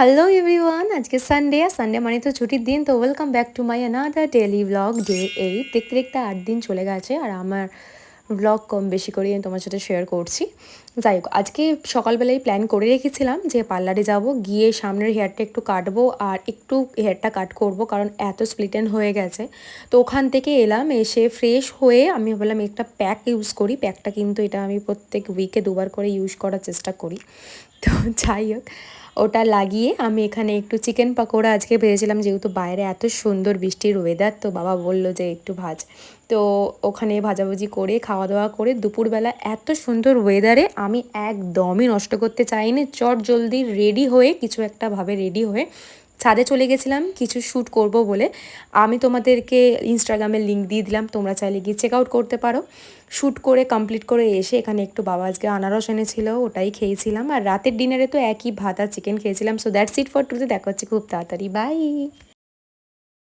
Hello everyone, আজকে Sunday মানে তো ছুটির দিন। তো welcome back to my another daily blog day 8। দেখতে দেখতে 8 দিন চলে গেছে আর আমার ব্লগ কম বেশি করে আমি তোমার সাথে শেয়ার করছি। যাই হোক, আজকে সকালবেলায় প্ল্যান করে রেখেছিলাম যে পার্লারে যাব, গিয়ে সামনের হেয়ারটা একটু কাটবো আর একটু হেয়ারটা কাট করব, কারণ এত স্প্লিটেন হয়ে গেছে। তো ওখান থেকে এলাম, এসে ফ্রেশ হয়ে আমি বললাম একটা প্যাক ইউজ করি। প্যাকটা কিন্তু এটা আমি প্রত্যেক উইকে 2বার করে ইউজ করার চেষ্টা করি। তো যাই হোক, ওটা লাগিয়ে আমি এখানে একটু চিকেন পকোড়া আজকে ভেজেছিলাম, যেহেতু বাইরে এত সুন্দর বৃষ্টির ওয়েদার। তো বাবা বলল যে একটু ভাজ, তো ওখানে ভাজাভুজি করে খাওয়া দাওয়া করে দুপুরবেলা এত সুন্দর ওয়েদারে আমি একদমই নষ্ট করতে চাইনি, চট জলদি রেডি হয়ে কিছু একটা ভাবে রেডি হয়ে ছাদে চলে গেছিলাম কিছু শ্যুট করব বলে। আমি তোমাদেরকে ইনস্টাগ্রামের লিঙ্ক দিয়ে দিলাম, তোমরা চাইলে গিয়ে চেক আউট করতে পারো। শ্যুট করে কমপ্লিট করে এসে এখানে একটু বাবা আজকে আনারস এনেছিল, ওটাই খেয়েছিলাম। আর রাতের ডিনারে তো একই ভাত আর চিকেন খেয়েছিলাম। So that's it for today. দেখা হচ্ছে খুব তাড়াতাড়ি, বাই।